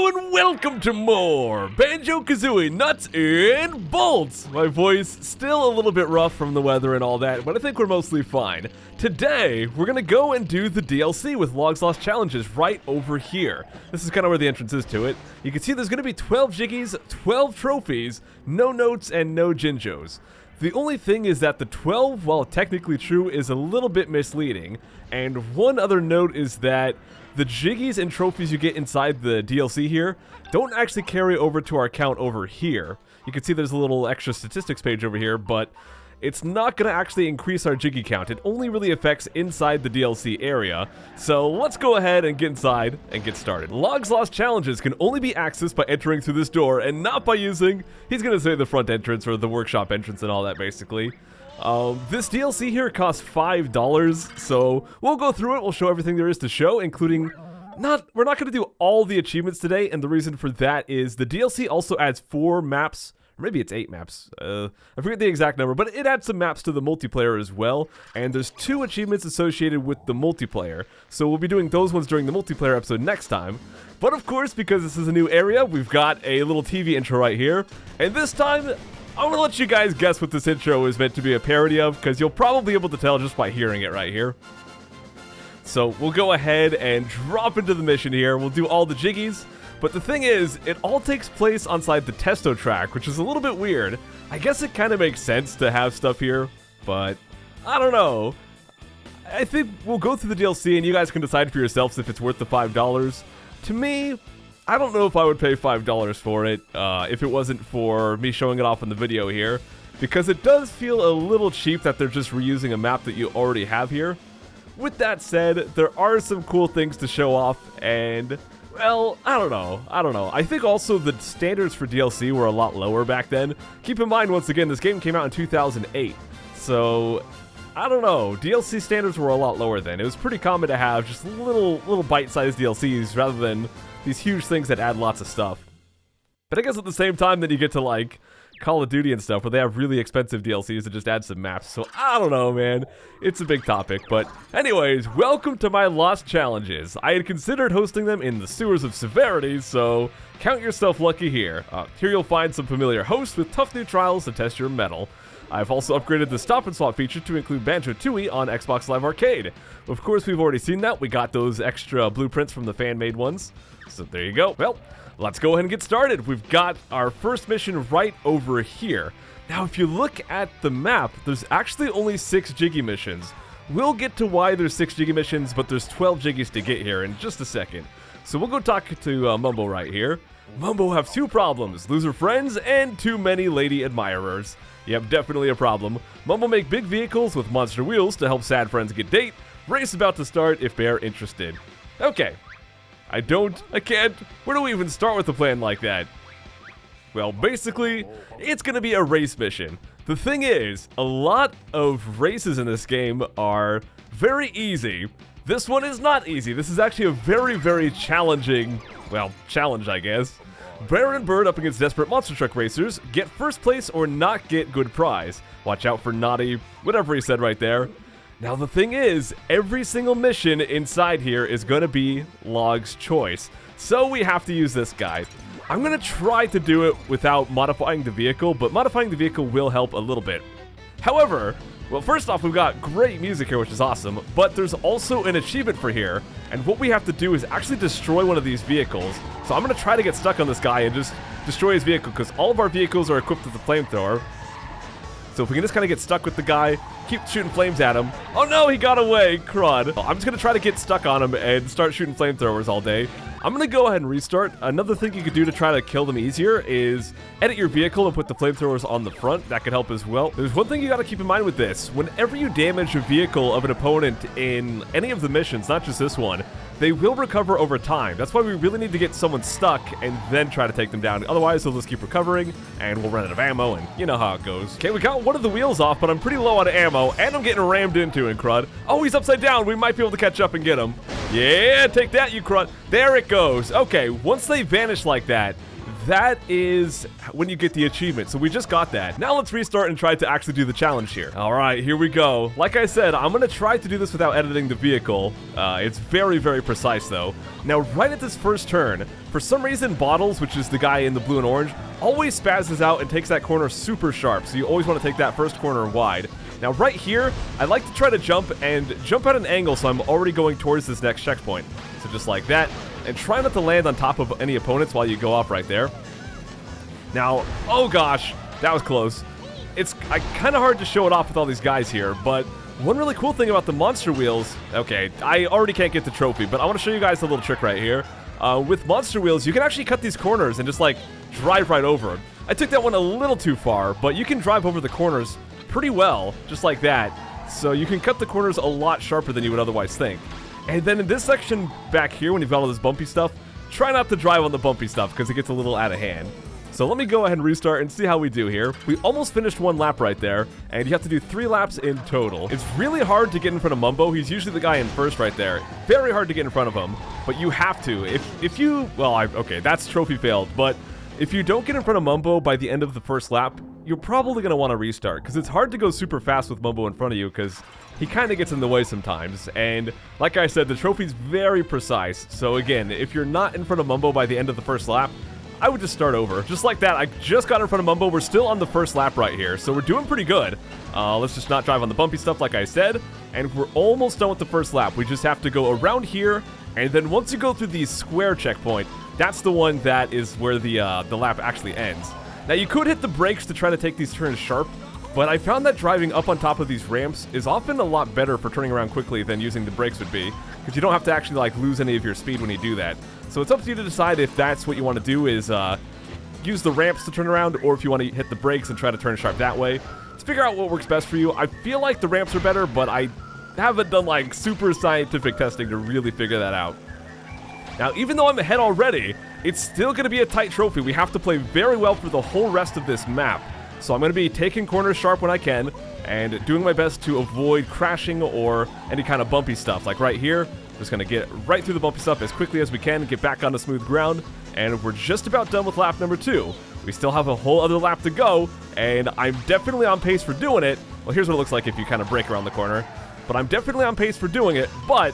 Hello and welcome to more Banjo-Kazooie Nuts and Bolts! My voice still a little bit rough from the weather and all that, but I think we're mostly fine. Today, we're gonna go and do the DLC with Logs Lost Challenges right over here. This is kind of where the entrance is to it. You can see there's gonna be 12 Jiggies, 12 trophies, no notes, and no Jinjos. The only thing is that the 12, while technically true, is a little bit misleading. And one other note is that the Jiggies and trophies you get inside the DLC here don't actually carry over to our account over here. You can see there's a little extra statistics page over here, but it's not going to actually increase our Jiggy count. It only really affects inside the DLC area. So let's go ahead and get inside and get started. Logs Lost Challenges can only be accessed by entering through this door and not by using, he's going to say the front entrance or the workshop entrance and all that basically. This DLC here costs $5, so we'll go through it, we'll show everything there is to show, including, we're not going to do all the achievements today, and the reason for that is the DLC also adds 4 maps, or maybe it's 8 maps, I forget the exact number, but it adds some maps to the multiplayer as well, and there's 2 achievements associated with the multiplayer, so we'll be doing those ones during the multiplayer episode next time. But of course, because this is a new area, we've got a little TV intro right here, and this time, I'm gonna let you guys guess what this intro is meant to be a parody of, because you'll probably be able to tell just by hearing it right here. So we'll go ahead and drop into the mission here. We'll do all the Jiggies, but the thing is, it all takes place onside the Testo track, which is a little bit weird. I guess it kind of makes sense to have stuff here, but I don't know. I think we'll go through the DLC and you guys can decide for yourselves if it's worth the $5. To me, I don't know if I would pay $5 for it if it wasn't for me showing it off in the video here, because it does feel a little cheap that they're just reusing a map that you already have here. With that said, there are some cool things to show off, and, well, I don't know. I think also the standards for DLC were a lot lower back then. Keep in mind, once again, this game came out in 2008, so I don't know. DLC standards were a lot lower then. It was pretty common to have just little bite-sized DLCs rather than these huge things that add lots of stuff. But I guess at the same time then you get to like Call of Duty and stuff where they have really expensive DLCs that just add some maps. So I don't know, man. It's a big topic. But anyways, welcome to my Lost Challenges. I had considered hosting them in the Sewers of Severity, so count yourself lucky here. Here you'll find some familiar hosts with tough new trials to test your mettle. I've also upgraded the stop and swap feature to include Banjo-Kazooie on Xbox Live Arcade. Of course, we've already seen that. We got those extra blueprints from the fan-made ones. So there you go. Well, let's go ahead and get started. We've got our first mission right over here. Now, if you look at the map, there's actually only 6 Jiggy missions. We'll get to why there's 6 Jiggy missions, but there's 12 Jiggies to get here in just a second. So we'll go talk to Mumbo right here. Mumbo have 2 problems, loser friends and too many lady admirers. Yep, definitely a problem. Mumbo make big vehicles with monster wheels to help sad friends get date. Race about to start if they're interested. Okay. I can't. Where do we even start with a plan like that? Well, basically, it's gonna be a race mission. The thing is, a lot of races in this game are very easy. This one is not easy. This is actually a very, very challenging, well, challenge, I guess. Bear and Bird up against desperate monster truck racers. Get first place or not get good prize. Watch out for naughty, whatever he said right there. Now the thing is, every single mission inside here is going to be Log's choice. So we have to use this guy. I'm going to try to do it without modifying the vehicle, but modifying the vehicle will help a little bit. However, well, first off, we've got great music here, which is awesome, but there's also an achievement for here, and what we have to do is actually destroy one of these vehicles. So I'm going to try to get stuck on this guy and just destroy his vehicle, because all of our vehicles are equipped with the flamethrower. So if we can just kind of get stuck with the guy, keep shooting flames at him. Oh no, he got away, crud. I'm just going to try to get stuck on him and start shooting flamethrowers all day. I'm going to go ahead and restart. Another thing you could do to try to kill them easier is edit your vehicle and put the flamethrowers on the front. That could help as well. There's one thing you got to keep in mind with this. Whenever you damage a vehicle of an opponent in any of the missions, not just this one, they will recover over time. That's why we really need to get someone stuck and then try to take them down. Otherwise, they'll just keep recovering and we'll run out of ammo and you know how it goes. Okay, we got one of the wheels off, but I'm pretty low on ammo and I'm getting rammed into in CRUD. Oh, he's upside down. We might be able to catch up and get him. Yeah, take that, you CRUD. There it goes. Okay, once they vanish like that, that is when you get the achievement. So we just got that. Now let's restart and try to actually do the challenge here. All right, here we go. Like I said, I'm going to try to do this without editing the vehicle. It's very, very precise though. Now, right at this first turn, for some reason, Bottles, which is the guy in the blue and orange, always spazzes out and takes that corner super sharp. So you always want to take that first corner wide. Now, right here, I like to try to jump at an angle so I'm already going towards this next checkpoint. So just like that. And try not to land on top of any opponents while you go off right there. Now, oh gosh, that was close. It's kind of hard to show it off with all these guys here, but one really cool thing about the monster wheels, okay, I already can't get the trophy, but I want to show you guys a little trick right here. With monster wheels, you can actually cut these corners and just like drive right over them. I took that one a little too far, but you can drive over the corners pretty well, just like that. So you can cut the corners a lot sharper than you would otherwise think. And then in this section back here, when you've got all this bumpy stuff, try not to drive on the bumpy stuff because it gets a little out of hand. So let me go ahead and restart and see how we do here. We almost finished one lap right there, and you have to do 3 laps in total. It's really hard to get in front of Mumbo. He's usually the guy in first right there. Very hard to get in front of him, but you have to. If you, well, okay, that's trophy failed, but if you don't get in front of Mumbo by the end of the first lap, you're probably going to want to restart, because it's hard to go super fast with Mumbo in front of you, because he kind of gets in the way sometimes, and like I said, the trophy's very precise. So again, if you're not in front of Mumbo by the end of the first lap, I would just start over. Just like that, I just got in front of Mumbo. We're still on the first lap right here, so we're doing pretty good. Let's just not drive on the bumpy stuff like I said, and we're almost done with the first lap. We just have to go around here, and then once you go through the square checkpoint, that's the one that is where the lap actually ends. Now, you could hit the brakes to try to take these turns sharp, but I found that driving up on top of these ramps is often a lot better for turning around quickly than using the brakes would be, because you don't have to actually like lose any of your speed when you do that. So it's up to you to decide if that's what you want to do, is use the ramps to turn around, or if you want to hit the brakes and try to turn sharp that way. Let's figure out what works best for you. I feel like the ramps are better, but I haven't done like super scientific testing to really figure that out. Now, even though I'm ahead already, it's still going to be a tight trophy. We have to play very well for the whole rest of this map. So I'm going to be taking corners sharp when I can, and doing my best to avoid crashing or any kind of bumpy stuff. Like right here, just going to get right through the bumpy stuff as quickly as we can, get back onto smooth ground, and we're just about done with lap number 2. We still have a whole other lap to go, and I'm definitely on pace for doing it. Well, here's what it looks like if you kind of break around the corner. But I'm definitely on pace for doing it, but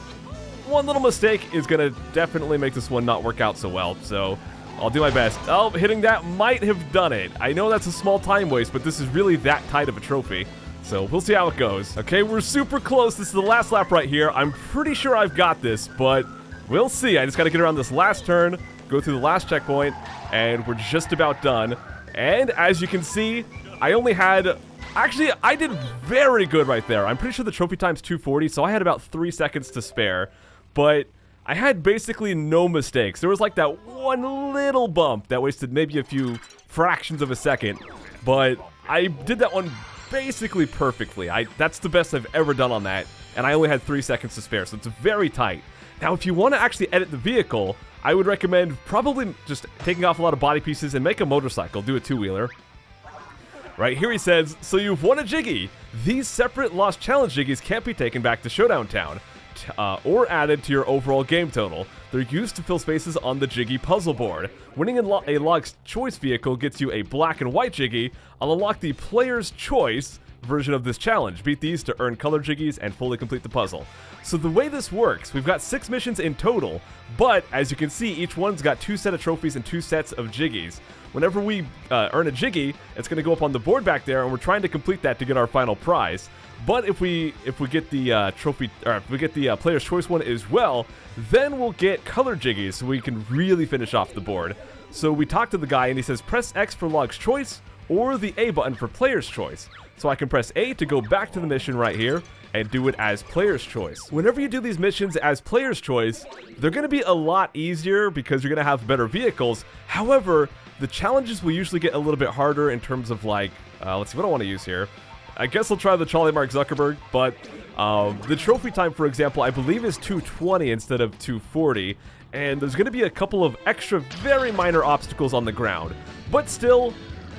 one little mistake is going to definitely make this one not work out so well, so I'll do my best. Oh, hitting that might have done it. I know that's a small time waste, but this is really that tight of a trophy. So we'll see how it goes. Okay, we're super close. This is the last lap right here. I'm pretty sure I've got this, but we'll see. I just got to get around this last turn, go through the last checkpoint, and we're just about done. And as you can see, I only had... Actually, I did very good right there. I'm pretty sure the trophy time's 240, so I had about 3 seconds to spare. But I had basically no mistakes. There was like that one little bump that wasted maybe a few fractions of a second, but I did that one basically perfectly. That's the best I've ever done on that, and I only had 3 seconds to spare, so it's very tight. Now, if you want to actually edit the vehicle, I would recommend probably just taking off a lot of body pieces and make a motorcycle, do a 2-wheeler. Right here he says, so you've won a Jiggy. These separate Lost Challenge Jiggies can't be taken back to Showdown Town. Or added to your overall game total. They're used to fill spaces on the Jiggy puzzle board. Winning a Log's Choice vehicle gets you a black and white Jiggy. I'll unlock the Player's Choice version of this challenge. Beat these to earn color Jiggies and fully complete the puzzle. So the way this works, we've got 6 missions in total, but as you can see, each one's got 2 sets of trophies and 2 sets of Jiggies. Whenever we earn a Jiggy, it's going to go up on the board back there, and we're trying to complete that to get our final prize. But if we get the trophy, or if we get the Player's Choice one as well, then we'll get color Jiggies, so we can really finish off the board. So we talked to the guy, and he says press X for Log's Choice, or the A button for Player's Choice. So I can press A to go back to the mission right here, and do it as Player's Choice. Whenever you do these missions as Player's Choice, they're going to be a lot easier because you're going to have better vehicles. However, the challenges will usually get a little bit harder in terms of like, let's see what I want to use here. I guess I'll try the Charlie Mark Zuckerberg, but the trophy time, for example, I believe is 220 instead of 240, and there's going to be a couple of extra very minor obstacles on the ground. But still,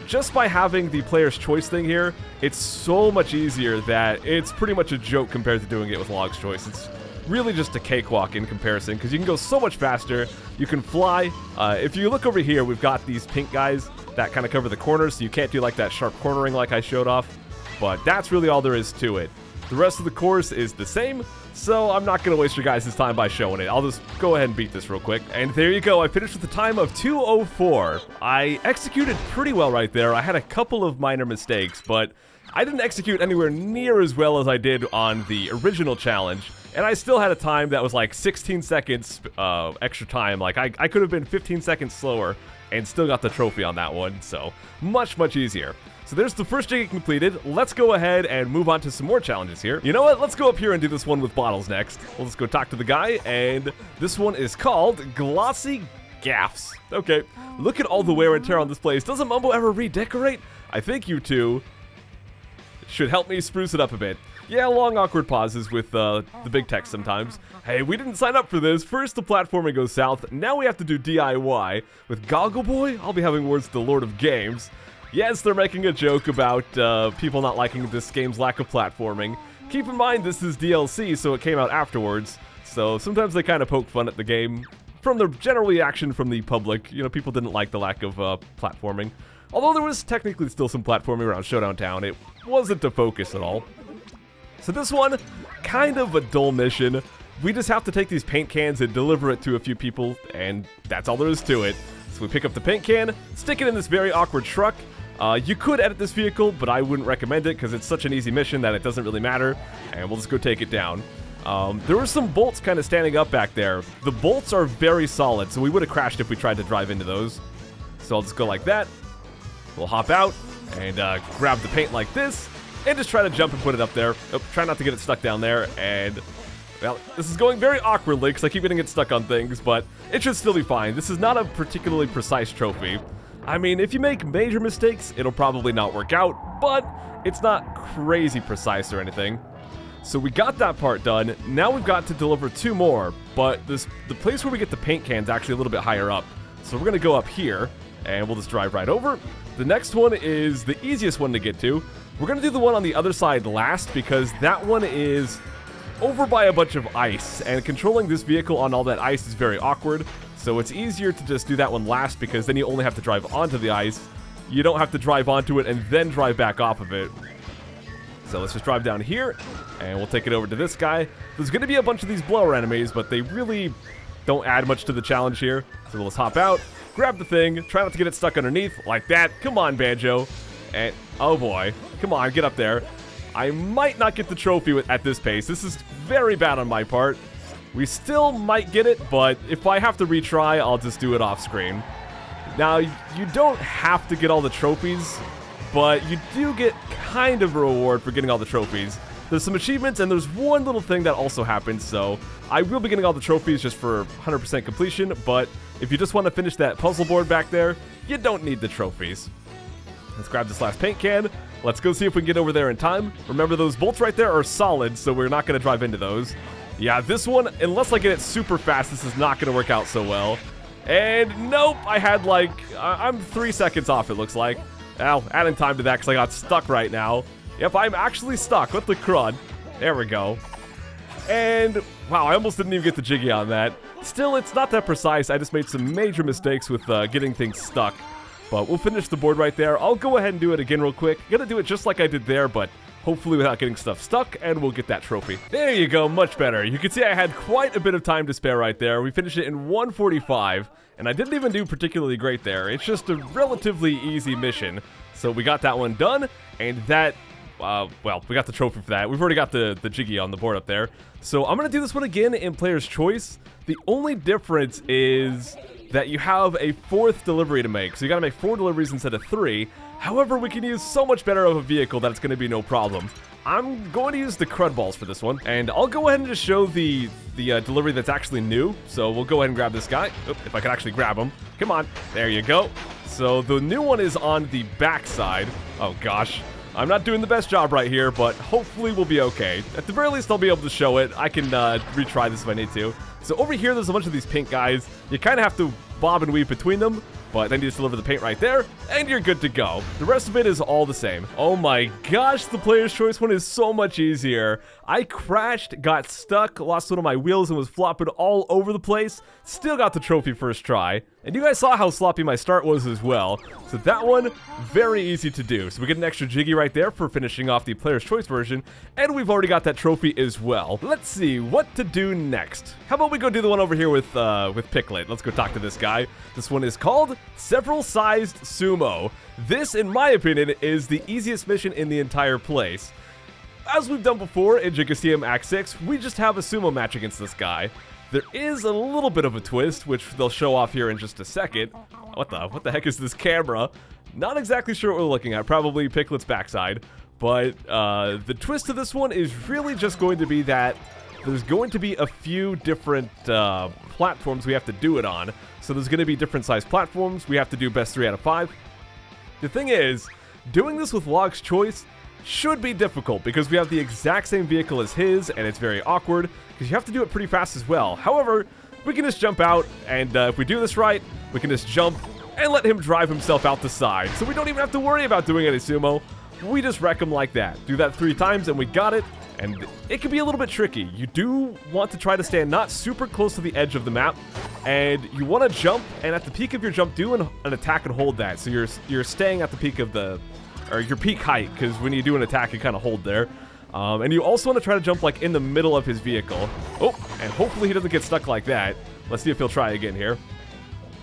just by having the Player's Choice thing here, it's so much easier that it's pretty much a joke compared to doing it with Log's Choice. It's really just a cakewalk in comparison, because you can go so much faster. You can fly. If you look over here, we've got these pink guys that kind of cover the corners, so you can't do like that sharp cornering like I showed off. But that's really all there is to it. The rest of the course is the same, so I'm not going to waste your guys' time by showing it. I'll just go ahead and beat this real quick. And there you go. I finished with a time of 2:04. I executed pretty well right there. I had a couple of minor mistakes, but I didn't execute anywhere near as well as I did on the original challenge. And I still had a time that was like 16 seconds extra time. Like I could have been 15 seconds slower and still got the trophy on that one. So much, much easier. So there's the first Jiggy completed. Let's go ahead and move on to some more challenges here. You know what? Let's go up here and do this one with bottles next. We'll just go talk to the guy, and this one is called Glossy Gaffs. Okay, look at all the wear and tear on this place. Doesn't Mumbo ever redecorate? I think you two should help me spruce it up a bit. Yeah, long awkward pauses with the big text sometimes. Hey, we didn't sign up for this. First the platforming goes south, now we have to do DIY. With Goggle Boy, I'll be having words with the Lord of Games. Yes, they're making a joke about people not liking this game's lack of platforming. Keep in mind this is DLC, so it came out afterwards. So sometimes they kind of poke fun at the game. From the general reaction from the public, you know, people didn't like the lack of platforming. Although there was technically still some platforming around Showdown Town, it wasn't a focus at all. So this one, kind of a dull mission. We just have to take these paint cans and deliver it to a few people, and that's all there is to it. So we pick up the paint can, stick it in this very awkward truck. You could edit this vehicle, but I wouldn't recommend it because it's such an easy mission that it doesn't really matter, and we'll just go take it down. There were some bolts kind of standing up back there. The bolts are very solid, so we would have crashed if we tried to drive into those. So I'll just go like that. We'll hop out and grab the paint like this, and just try to jump and put it up there. Oh, try not to get it stuck down there, and well, this is going very awkwardly because I keep getting it stuck on things, but it should still be fine. This is not a particularly precise trophy. I mean, if you make major mistakes, it'll probably not work out, but it's not crazy precise or anything. So we got that part done. Now we've got to deliver 2 more, but the place where we get the paint can is actually a little bit higher up. So we're going to go up here, and we'll just drive right over. The next one is the easiest one to get to. We're going to do the one on the other side last, because that one is over by a bunch of ice, and controlling this vehicle on all that ice is very awkward. So it's easier to just do that one last, because then you only have to drive onto the ice. You don't have to drive onto it and then drive back off of it. So let's just drive down here, and we'll take it over to this guy. There's going to be a bunch of these blower enemies, but they really don't add much to the challenge here. So let's hop out, grab the thing, try not to get it stuck underneath, like that. Come on, Banjo. And, oh boy, come on, get up there. I might not get the trophy at this pace. This is very bad on my part. We still might get it, but if I have to retry, I'll just do it off screen. Now, you don't have to get all the trophies, but you do get kind of a reward for getting all the trophies. There's some achievements, and there's one little thing that also happens, so I will be getting all the trophies just for 100% completion, but if you just want to finish that puzzle board back there, you don't need the trophies. Let's grab this last paint can. Let's go see if we can get over there in time. Remember, those bolts right there are solid, so we're not going to drive into those. Yeah, this one, unless I get it super fast, this is not going to work out so well. And nope, I had like, I'm 3 seconds off, it looks like. Well, adding time to that because I got stuck right now. Yep, I'm actually stuck with the CRUD. There we go. And, wow, I almost didn't even get the Jiggy on that. Still, it's not that precise. I just made some major mistakes with getting things stuck. But we'll finish the board right there. I'll go ahead and do it again real quick. Gonna do it just like I did there, but hopefully without getting stuff stuck, and we'll get that trophy. There you go, much better. You can see I had quite a bit of time to spare right there. We finished it in 1:45, and I didn't even do particularly great there. It's just a relatively easy mission. So we got that one done, and that, well, we got the trophy for that. We've already got the Jiggy on the board up there. So I'm gonna do this one again in Player's Choice. The only difference is that you have a 4th delivery to make. So you gotta make 4 deliveries instead of 3. However, we can use so much better of a vehicle that it's gonna be no problem. I'm going to use the CRUD balls for this one, and I'll go ahead and just show the delivery that's actually new. So we'll go ahead and grab this guy. Oop, if I can actually grab him. Come on, there you go. So the new one is on the back side. Oh gosh, I'm not doing the best job right here, but hopefully we'll be okay. At the very least, I'll be able to show it. I can retry this if I need to. So over here, there's a bunch of these pink guys. You kind of have to bob and weave between them. But then you just deliver the paint right there, and you're good to go. The rest of it is all the same. Oh my gosh, the player's choice one is so much easier. I crashed, got stuck, lost one of my wheels, and was flopping all over the place. Still got the trophy first try. And you guys saw how sloppy my start was as well. So that one, very easy to do. So we get an extra Jiggy right there for finishing off the player's choice version. And we've already got that trophy as well. Let's see what to do next. How about we go do the one over here with Piglet? Let's go talk to this guy. This one is called Several Sized Sumo. This, in my opinion, is the easiest mission in the entire place. As we've done before in Banjo-Kazooie Act 6, we just have a sumo match against this guy. There is a little bit of a twist, which they'll show off here in just a second. What the heck is this camera? Not exactly sure what we're looking at. Probably Piglet's backside. But the twist to this one is really just going to be that there's going to be a few different platforms we have to do it on. So there's going to be different size platforms. We have to do best 3 out of 5. The thing is, doing this with Log's choice should be difficult because we have the exact same vehicle as his, and it's very awkward because you have to do it pretty fast as well. However, we can just jump out, and if we do this right, we can just jump and let him drive himself out the side. So we don't even have to worry about doing any sumo. We just wreck him like that. Do that 3 times and we got it. And it can be a little bit tricky. You do want to try to stand not super close to the edge of the map, and you want to jump, and at the peak of your jump, do an attack and hold that. So you're staying at the peak of your peak height, because when you do an attack, you kind of hold there. And you also want to try to jump like in the middle of his vehicle. Oh, and hopefully he doesn't get stuck like that. Let's see if he'll try again here.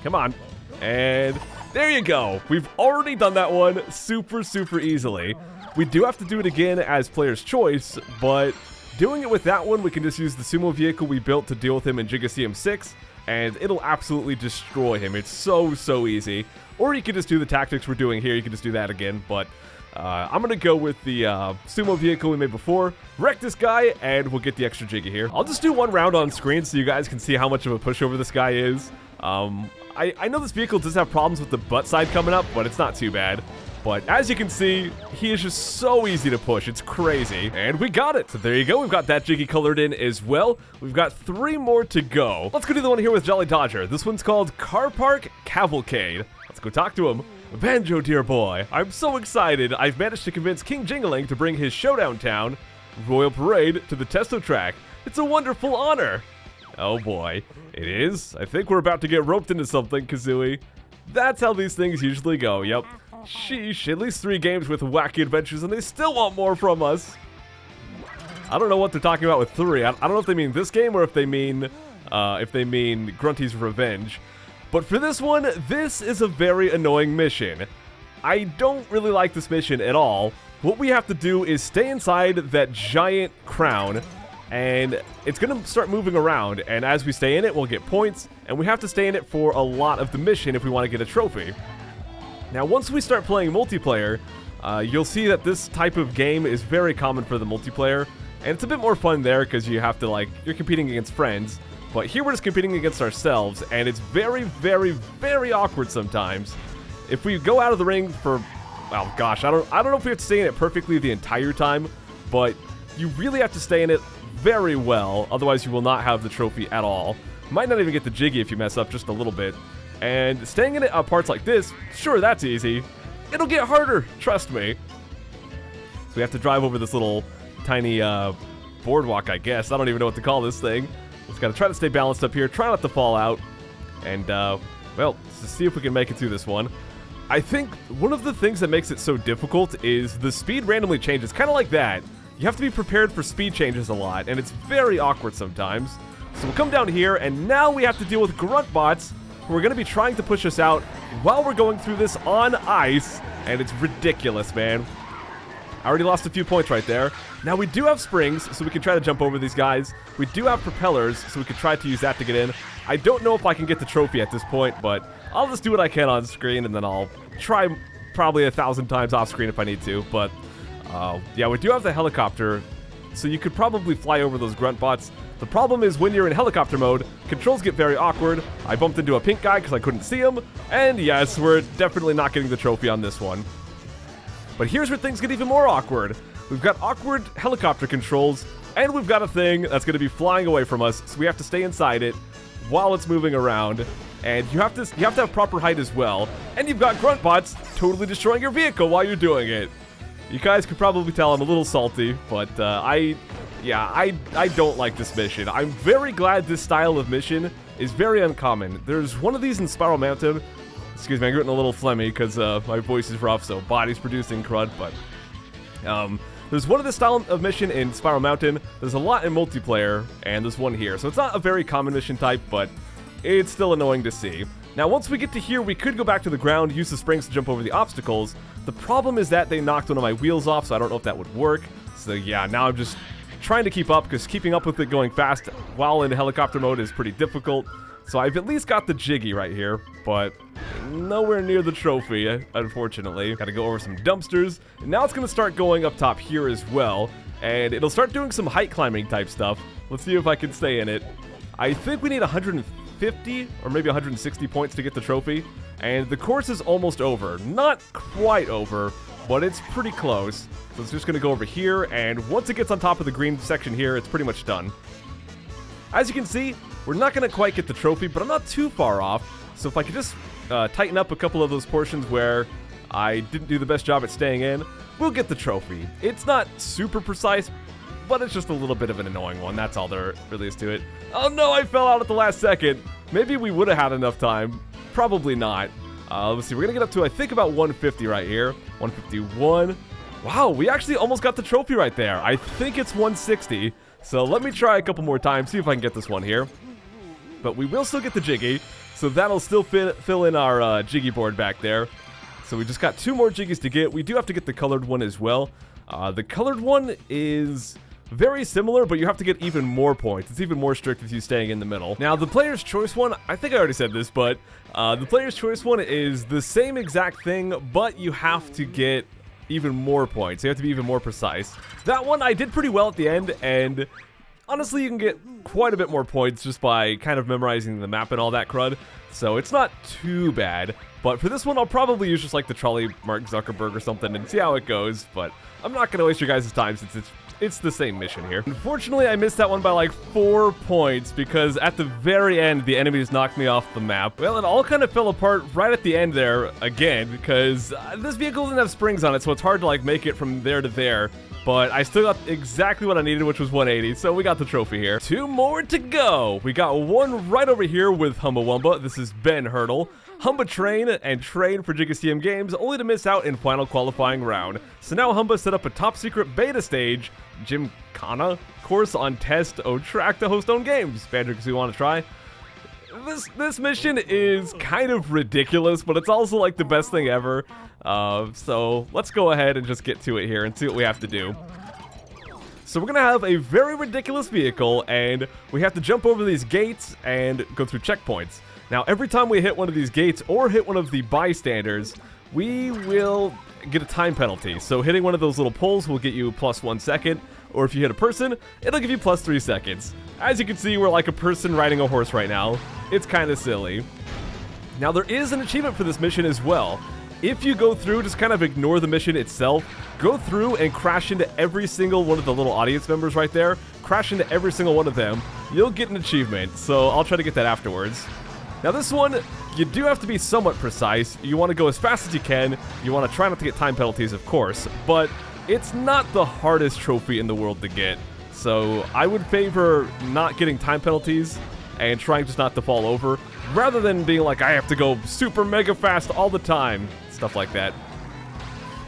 Come on. And there you go. We've already done that one super easily. We do have to do it again as player's choice, but doing it with that one, we can just use the sumo vehicle we built to deal with him in Banjo-Kazooie 6, and it'll absolutely destroy him. It's so easy. Or you can just do the tactics we're doing here. You can just do that again, but I'm going to go with the sumo vehicle we made before, wreck this guy, and we'll get the extra Jiggy here. I'll just do one round on screen so you guys can see how much of a pushover this guy is. I know this vehicle does have problems with the butt side coming up, but it's not too bad. But as you can see, he is just so easy to push. It's crazy. And we got it. So there you go. We've got that Jiggy colored in as well. We've got 3 more to go. Let's go do the one here with Jolly Dodger. This one's called Car Park Cavalcade. Let's go talk to him. Banjo, dear boy, I'm so excited. I've managed to convince King Jingling to bring his showdown town, Royal Parade, to the Testo track. It's a wonderful honor. Oh boy, it is. I think we're about to get roped into something, Kazooie. That's how these things usually go, yep. Sheesh, at least 3 games with wacky adventures and they still want more from us. I don't know what they're talking about with 3. I don't know if they mean this game or if they mean Grunty's Revenge. But for this one, this is a very annoying mission. I don't really like this mission at all. What we have to do is stay inside that giant crown, and it's going to start moving around, and as we stay in it, we'll get points, and we have to stay in it for a lot of the mission if we want to get a trophy. Now, once we start playing multiplayer, you'll see that this type of game is very common for the multiplayer, and it's a bit more fun there because you have to, you're competing against friends. But here we're just competing against ourselves, and it's very awkward sometimes. If we go out of the ring for, well, gosh, I don't know if we have to stay in it perfectly the entire time, but you really have to stay in it very well, otherwise you will not have the trophy at all. Might not even get the Jiggy if you mess up just a little bit. And staying in it on parts like this, sure, that's easy. It'll get harder, trust me. So we have to drive over this little tiny boardwalk, I guess. I don't even know what to call this thing. Just gotta try to stay balanced up here, try not to fall out, and, well, let's see if we can make it through this one. I think one of the things that makes it so difficult is the speed randomly changes, kind of like that. You have to be prepared for speed changes a lot, and it's very awkward sometimes. So we'll come down here, and now we have to deal with grunt bots who are going to be trying to push us out while we're going through this on ice, and it's ridiculous, man. I already lost a few points right there. Now we do have springs, so we can try to jump over these guys. We do have propellers, so we can try to use that to get in. I don't know if I can get the trophy at this point, but I'll just do what I can on screen, and then I'll try probably 1,000 times off screen if I need to. But yeah, we do have the helicopter, so you could probably fly over those grunt bots. The problem is when you're in helicopter mode, controls get very awkward. I bumped into a pink guy because I couldn't see him, and yes, we're definitely not getting the trophy on this one. But here's where things get even more awkward. We've got awkward helicopter controls, and we've got a thing that's going to be flying away from us, so we have to stay inside it. while it's moving around. And you have to have proper height as well. And you've got grunt bots totally destroying your vehicle while you're doing it. You guys could probably tell I'm a little salty, but I don't like this mission. I'm very glad this style of mission is very uncommon. There's one of these in Spiral Mountain. Excuse me, I'm getting a little phlegmy because my voice is rough, so body's producing crud, but there's one of this style of mission in Spiral Mountain. There's a lot in multiplayer, and there's one here. So it's not a very common mission type, but it's still annoying to see. Now, once we get to here, we could go back to the ground, use the springs to jump over the obstacles. The problem is that they knocked one of my wheels off, so I don't know if that would work. So yeah, now I'm just trying to keep up, because keeping up with it going fast while in helicopter mode is pretty difficult. So I've at least got the Jiggy right here, but nowhere near the trophy, unfortunately. Gotta go over some dumpsters, and now it's gonna start going up top here as well, and it'll start doing some height climbing type stuff. Let's see if I can stay in it. I think we need 150 or maybe 160 points to get the trophy, and the course is almost over. Not quite over, but it's pretty close. So it's just gonna go over here, and once it gets on top of the green section here, it's pretty much done. As you can see, we're not gonna quite get the trophy, but I'm not too far off. So if I could just tighten up a couple of those portions where I didn't do the best job at staying in, we'll get the trophy. It's not super precise, but it's just a little bit of an annoying one. That's all there really is to it. Oh no, I fell out at the last second. Maybe we would have had enough time. Probably not. Let's see, we're gonna get up to, I think, about 150 right here. 151. Wow, we actually almost got the trophy right there. I think it's 160. So let me try a couple more times, see if I can get this one here. But we will still get the Jiggy, so that'll still fill in our Jiggy board back there. So we just got 2 more Jiggies to get. We do have to get the colored one as well. The colored one is very similar, but you have to get even more points. It's even more strict with you staying in the middle. Now, the player's choice one, I think I already said this, but the player's choice one is the same exact thing, but you have to get even more points. You have to be even more precise. That one I did pretty well at the end, and honestly, you can get quite a bit more points just by kind of memorizing the map and all that crud. So it's not too bad. But for this one, I'll probably use just like the trolley Mark Zuckerberg or something and see how it goes. But I'm not going to waste your guys' time since it's the same mission here. Unfortunately, I missed that one by like 4 points because at the very end, the enemies knocked me off the map. Well, it all kind of fell apart right at the end there again because this vehicle doesn't have springs on it, so it's hard to like make it from there to there. But I still got exactly what I needed, which was 180, so we got the trophy here. 2 more to go. We got one right over here with Humbawumba. This is Ben Hurdle. Humba train and train for Gigasteam Games, only to miss out in final qualifying round. So now Humba set up a top secret beta stage, Gymkhana course on test track to host own games. Banjo-Kazooie, want to try? This mission is kind of ridiculous, but it's also like the best thing ever. So let's go ahead and just get to it here and see what we have to do. So we're gonna have a very ridiculous vehicle, and we have to jump over these gates and go through checkpoints. Now, every time we hit one of these gates or hit one of the bystanders, we will get a time penalty. So hitting one of those little poles will get you plus 1 second, or if you hit a person, it'll give you plus 3 seconds. As you can see, we're like a person riding a horse right now. It's kind of silly. Now, there is an achievement for this mission as well. If you go through, just kind of ignore the mission itself, go through and crash into every single one of the little audience members right there, crash into every single one of them, you'll get an achievement. So I'll try to get that afterwards. Now this one, you do have to be somewhat precise. You want to go as fast as you can. You want to try not to get time penalties, of course, but it's not the hardest trophy in the world to get. So I would favor not getting time penalties and trying just not to fall over, rather than being like, I have to go super mega fast all the time, stuff like that.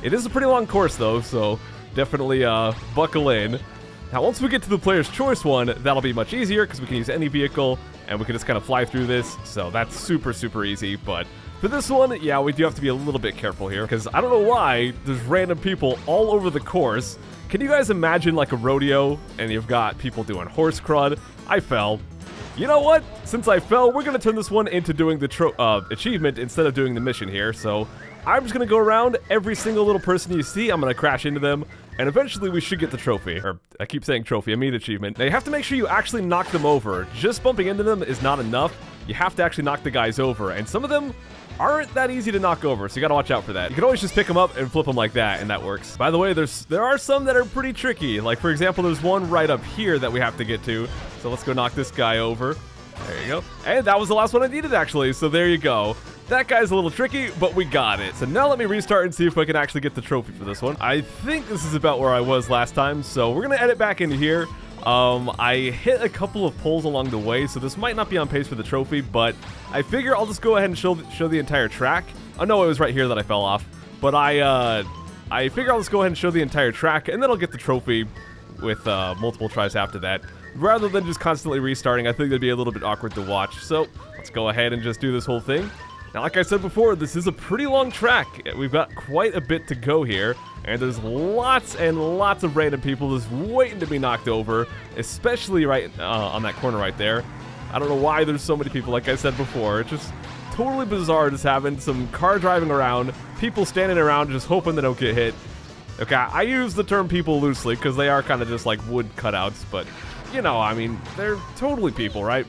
It is a pretty long course though, so definitely buckle in. Now once we get to the player's choice one, that'll be much easier because we can use any vehicle and we can just kind of fly through this, so that's super easy. But for this one, yeah, we do have to be a little bit careful here because I don't know why there's random people all over the course. Can you guys imagine like a rodeo and you've got people doing horse crud? I fell. You know what? Since I fell, we're going to turn this one into doing the achievement instead of doing the mission here. So I'm just going to go around every single little person you see. I'm going to crash into them, and eventually we should get the trophy. Or I keep saying trophy, I mean achievement. Now you have to make sure you actually knock them over. Just bumping into them is not enough. You have to actually knock the guys over, and some of them aren't that easy to knock over, so you gotta watch out for that. You can always just pick them up and flip them like that, and that works. By the way, there are some that are pretty tricky. Like, for example, there's one right up here that we have to get to. So let's go knock this guy over. There you go. And that was the last one I needed, actually, so there you go. That guy's a little tricky, but we got it. So now let me restart and see if I can actually get the trophy for this one. I think this is about where I was last time, so we're gonna edit back into here. I hit a couple of poles along the way, so this might not be on pace for the trophy, but I figure I'll just go ahead and show the entire track. Oh no, it was right here that I fell off. But I figure I'll just go ahead and show the entire track, and then I'll get the trophy with multiple tries after that. Rather than just constantly restarting, I think that'd be a little bit awkward to watch. So let's go ahead and just do this whole thing. Now, like I said before, this is a pretty long track. We've got quite a bit to go here, and there's lots and lots of random people just waiting to be knocked over, especially right on that corner right there. I don't know why there's so many people, like I said before. It's just totally bizarre just having some car driving around, people standing around just hoping they don't get hit. Okay, I use the term people loosely because they are kind of just like wood cutouts, but, you know, I mean, they're totally people, right?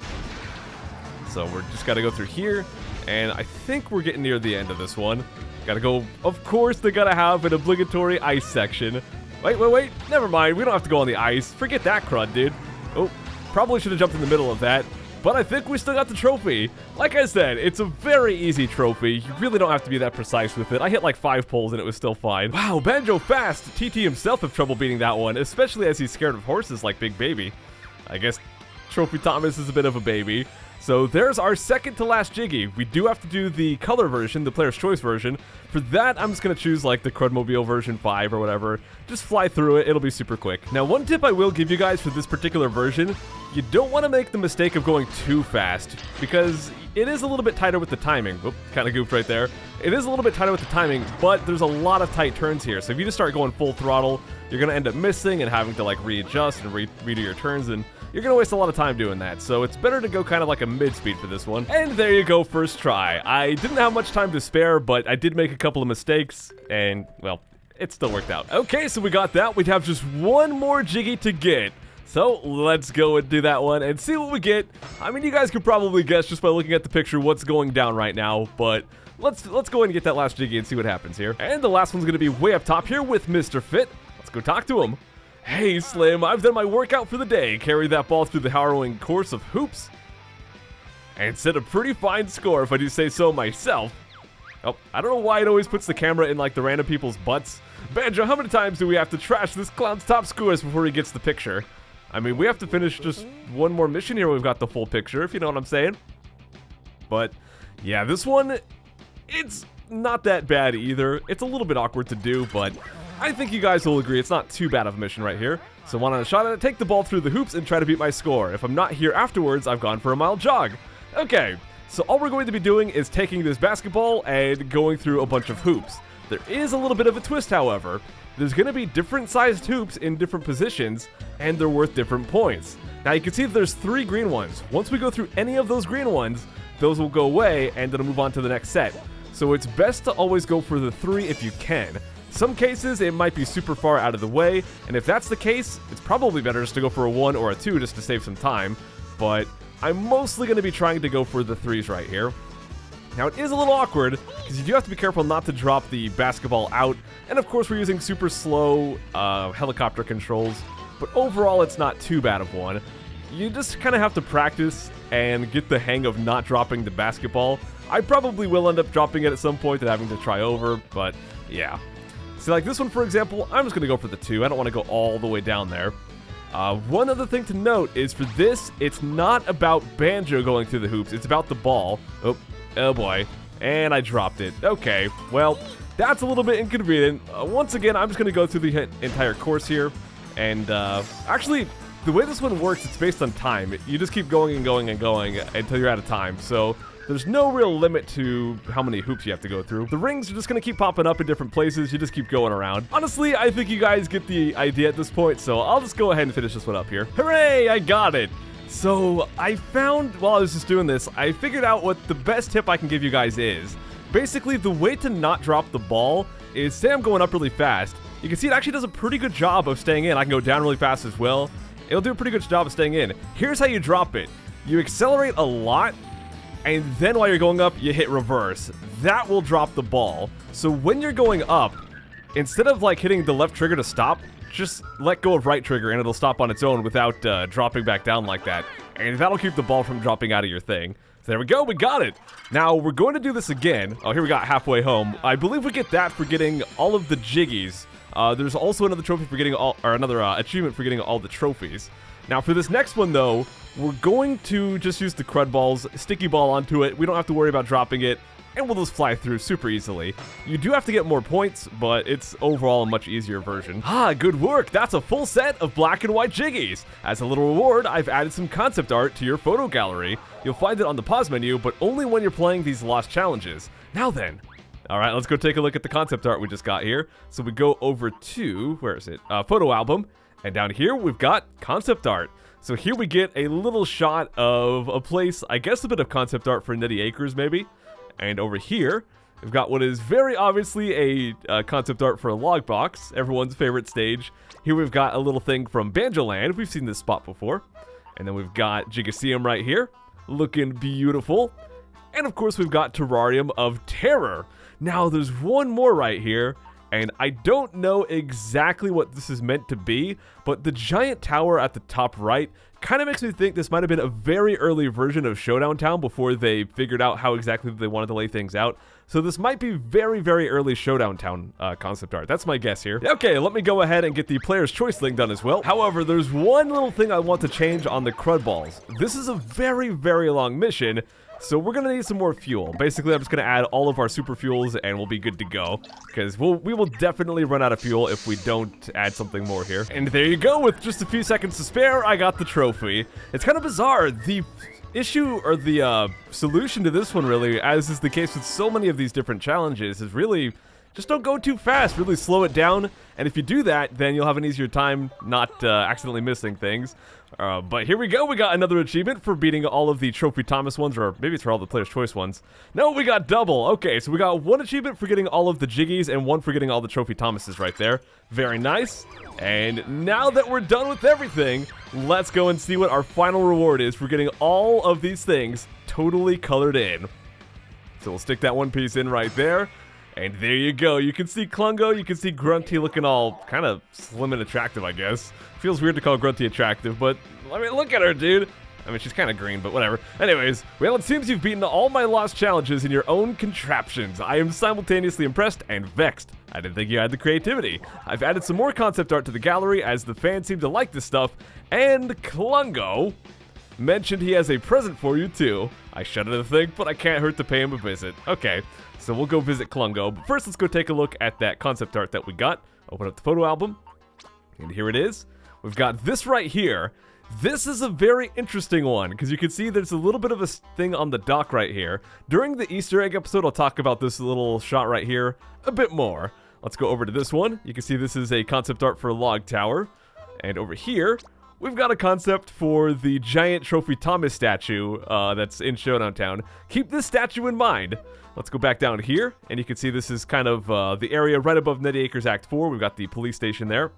So we're just got to go through here. And I think we're getting near the end of this one. Gotta go, of course, they gotta have an obligatory ice section. Wait, never mind, we don't have to go on the ice. Forget that crud, dude. Oh, probably should have jumped in the middle of that. But I think we still got the trophy. Like I said, it's a very easy trophy. You really don't have to be that precise with it. I hit like 5 poles and it was still fine. Wow, Banjo fast. TT himself have trouble beating that one, especially as he's scared of horses like Big Baby. I guess Trophy Thomas is a bit of a baby. So there's our second to last Jiggy. We do have to do the color version, the player's choice version. For that, I'm just going to choose like the Crudmobile version 5 or whatever. Just fly through it, it'll be super quick. Now, one tip I will give you guys for this particular version, you don't want to make the mistake of going too fast, because it is a little bit tighter with the timing. Oop, kind of goofed right there. It is a little bit tighter with the timing, but there's a lot of tight turns here. So if you just start going full throttle, you're going to end up missing and having to like readjust and redo your turns, and you're going to waste a lot of time doing that, so it's better to go kind of like a mid-speed for this one. And there you go, first try. I didn't have much time to spare, but I did make a couple of mistakes, and, well, it still worked out. Okay, so we got that. We'd have just one more Jiggy to get. So let's go and do that one and see what we get. I mean, you guys could probably guess just by looking at the picture what's going down right now, but let's go ahead and get that last Jiggy and see what happens here. And the last one's going to be way up top here with Mr. Fit. Let's go talk to him. Hey Slim, I've done my workout for the day. Carried that ball through the harrowing course of hoops and set a pretty fine score, if I do say so myself. Oh, I don't know why it always puts the camera in like the random people's butts. Banjo, how many times do we have to trash this clown's top scores before he gets the picture? I mean, we have to finish just one more mission here. We've got the full picture, if you know what I'm saying. But yeah, this one, it's not that bad either. It's a little bit awkward to do, but I think you guys will agree it's not too bad of a mission right here. So one on a shot at it, take the ball through the hoops and try to beat my score. If I'm not here afterwards, I've gone for a mile jog. Okay, so all we're going to be doing is taking this basketball and going through a bunch of hoops. There is a little bit of a twist, however. There's going to be different sized hoops in different positions, and they're worth different points. Now you can see that there's 3 green ones. Once we go through any of those green ones, those will go away and it'll move on to the next set. So it's best to always go for the 3 if you can. Some cases, it might be super far out of the way, and if that's the case, it's probably better just to go for a 1 or a 2 just to save some time, but I'm mostly going to be trying to go for the 3s right here. Now, it is a little awkward, because you do have to be careful not to drop the basketball out, and of course we're using super slow helicopter controls, but overall it's not too bad of one. You just kind of have to practice and get the hang of not dropping the basketball. I probably will end up dropping it at some point and having to try over, but yeah. See, like this one, for example, I'm just going to go for the 2. I don't want to go all the way down there. One other thing to note is for this, it's not about Banjo going through the hoops. It's about the ball. Oh boy. And I dropped it. Okay, well, that's a little bit inconvenient. Once again, I'm just going to go through the entire course here. And actually, the way this one works, it's based on time. You just keep going and going and going until you're out of time. So there's no real limit to how many hoops you have to go through. The rings are just going to keep popping up in different places. You just keep going around. Honestly, I think you guys get the idea at this point, so I'll just go ahead and finish this one up here. Hooray, I got it! So I found, while I was just doing this, I figured out what the best tip I can give you guys is. Basically, the way to not drop the ball is, say I'm going up really fast. You can see it actually does a pretty good job of staying in. I can go down really fast as well. It'll do a pretty good job of staying in. Here's how you drop it. You accelerate a lot, and then while you're going up, you hit reverse. That will drop the ball. So when you're going up, instead of like hitting the left trigger to stop, just let go of right trigger and it'll stop on its own without dropping back down like that. And that'll keep the ball from dropping out of your thing. So there we go, we got it. Now, we're going to do this again. Oh, here we got halfway home. I believe we get that for getting all of the jiggies. There's also another trophy for getting another achievement for getting all the trophies. Now, for this next one, though, we're going to just use the CRUD balls, sticky ball onto it. We don't have to worry about dropping it, and we'll just fly through super easily. You do have to get more points, but it's overall a much easier version. Ah, good work! That's a full set of black and white jiggies! As a little reward, I've added some concept art to your photo gallery. You'll find it on the pause menu, but only when you're playing these lost challenges. Now then. Alright, let's go take a look at the concept art we just got here. So we go over to, where is it? Photo album. And down here, we've got concept art. So here we get a little shot of a place, I guess a bit of concept art for Nutty Acres, maybe. And over here, we've got what is very obviously a concept art for a log box, everyone's favorite stage. Here we've got a little thing from Banjo-Land. We've seen this spot before. And then we've got Gigaseum right here, looking beautiful. And of course, we've got Terrarium of Terror. Now, there's one more right here. And I don't know exactly what this is meant to be, but the giant tower at the top right kind of makes me think this might have been a very early version of Showdown Town before they figured out how exactly they wanted to lay things out. So this might be very, very early Showdown Town concept art. That's my guess here. Okay, let me go ahead and get the Player's Choice link done as well. However, there's one little thing I want to change on the CRUD balls. This is a very, very long mission. So we're going to need some more fuel. Basically, I'm just going to add all of our super fuels and we'll be good to go. Because we will definitely run out of fuel if we don't add something more here. And there you go. With just a few seconds to spare, I got the trophy. It's kind of bizarre. The issue or the solution to this one, really, as is the case with so many of these different challenges, is really just don't go too fast. Really slow it down. And if you do that, then you'll have an easier time not accidentally missing things. But here we go, we got another achievement for beating all of the Trophy Thomas ones, or maybe it's for all the Player's Choice ones. No, we got double. Okay, so we got one achievement for getting all of the Jiggies and one for getting all the Trophy Thomases right there. Very nice. And now that we're done with everything, let's go and see what our final reward is for getting all of these things totally colored in. So we'll stick that one piece in right there. And there you go. You can see Klungo, you can see Grunty looking all kind of slim and attractive, I guess. Feels weird to call Grunty attractive, but I mean, look at her, dude. I mean, she's kind of green, but whatever. Anyways, well, it seems you've beaten all my lost challenges in your own contraptions. I am simultaneously impressed and vexed. I didn't think you had the creativity. I've added some more concept art to the gallery as the fans seem to like this stuff. And Klungo mentioned he has a present for you, too. I shudder to think, but I can't hurt to pay him a visit. Okay. So we'll go visit Klungo, but first let's go take a look at that concept art that we got. Open up the photo album, and here it is. We've got this right here. This is a very interesting one, because you can see there's a little bit of a thing on the dock right here. During the Easter egg episode, I'll talk about this little shot right here a bit more. Let's go over to this one. You can see this is a concept art for a log tower. And over here, we've got a concept for the giant Trophy Thomas statue that's in Showdown Town. Keep this statue in mind. Let's go back down here, and you can see this is kind of the area right above Nutty Acres Act 4. We've got the police station there.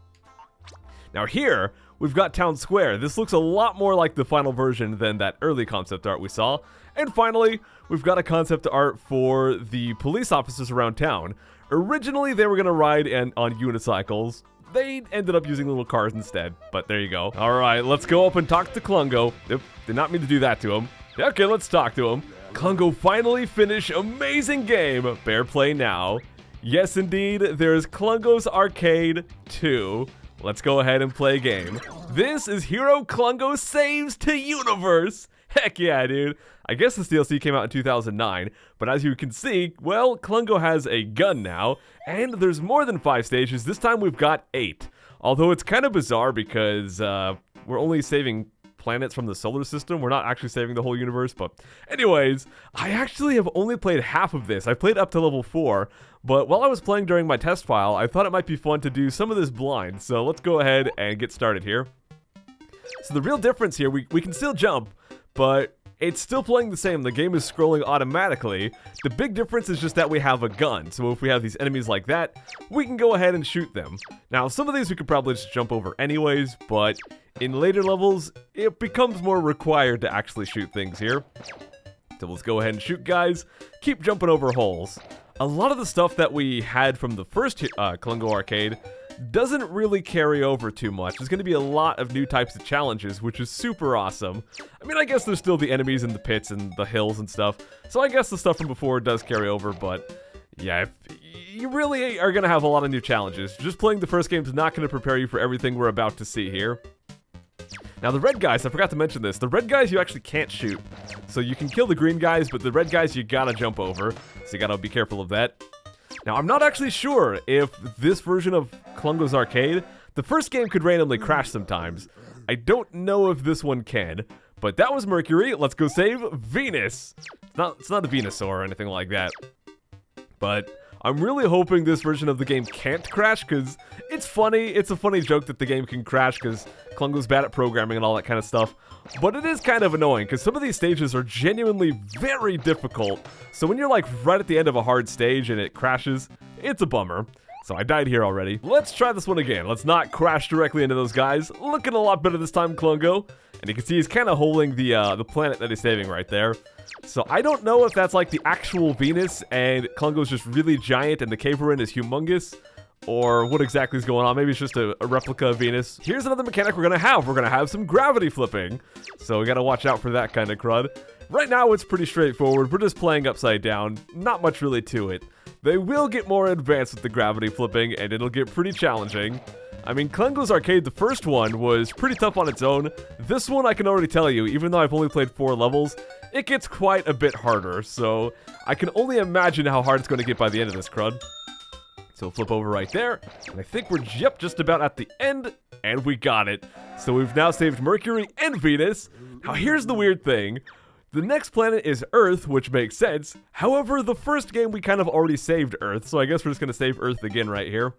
Now here, we've got Town Square. This looks a lot more like the final version than that early concept art we saw. And finally, we've got a concept art for the police officers around town. Originally, they were going to ride on unicycles. They ended up using little cars instead, but there you go. All right, let's go up and talk to Klungo. Yep, did not mean to do that to him. Okay, let's talk to him. Klungo finally finished amazing game. Bear play now. Yes, indeed, there's Klungo's Arcade 2. Let's go ahead and play a game. This is Hero Klungo Saves to Universe. Heck yeah, dude. I guess this DLC came out in 2009, but as you can see, well, Klungo has a gun now, and there's more than 5 stages. This time we've got 8. Although it's kind of bizarre because we're only saving planets from the solar system. We're not actually saving the whole universe, but anyways, I actually have only played half of this. I played up to level 4, but while I was playing during my test file, I thought it might be fun to do some of this blind. So let's go ahead and get started here. So the real difference here, we can still jump, but it's still playing the same. The game is scrolling automatically. The big difference is just that we have a gun. So if we have these enemies like that, we can go ahead and shoot them. Now, some of these we could probably just jump over anyways, but in later levels, it becomes more required to actually shoot things here. So let's go ahead and shoot, guys. Keep jumping over holes. A lot of the stuff that we had from the first Klungo Arcade doesn't really carry over too much. There's going to be a lot of new types of challenges, which is super awesome. I mean, I guess there's still the enemies in the pits and the hills and stuff, so I guess the stuff from before does carry over, but yeah, you really are going to have a lot of new challenges. Just playing the first game is not going to prepare you for everything we're about to see here. Now, the red guys, I forgot to mention this. The red guys you actually can't shoot. So you can kill the green guys, but the red guys you gotta jump over. So you gotta be careful of that. Now, I'm not actually sure if this version of Klungo's Arcade, the first game could randomly crash sometimes. I don't know if this one can. But that was Mercury. Let's go save Venus. It's not a Venusaur or anything like that. But I'm really hoping this version of the game can't crash, because it's funny. It's a funny joke that the game can crash, because Klungo's bad at programming and all that kind of stuff. But it is kind of annoying, because some of these stages are genuinely very difficult. So when you're like right at the end of a hard stage and it crashes, it's a bummer. So I died here already. Let's try this one again. Let's not crash directly into those guys. Looking a lot better this time, Klungo. And you can see he's kind of holding the planet that he's saving right there. So I don't know if that's like the actual Venus and Klungo's just really giant and the cave we're in is humongous, or what exactly is going on. Maybe it's just a replica of Venus. Here's another mechanic we're gonna have. We're gonna have some gravity flipping. So we gotta watch out for that kind of crud. Right now it's pretty straightforward. We're just playing upside down. Not much really to it. They will get more advanced with the gravity flipping, and it'll get pretty challenging. I mean, Klungo's Arcade, the first one, was pretty tough on its own. This one, I can already tell you, even though I've only played 4 levels, it gets quite a bit harder, so I can only imagine how hard it's going to get by the end of this crud. So flip over right there, and I think we're, just about at the end, and we got it. So we've now saved Mercury and Venus. Now here's the weird thing. The next planet is Earth, which makes sense. However, the first game we kind of already saved Earth, so I guess we're just going to save Earth again right here.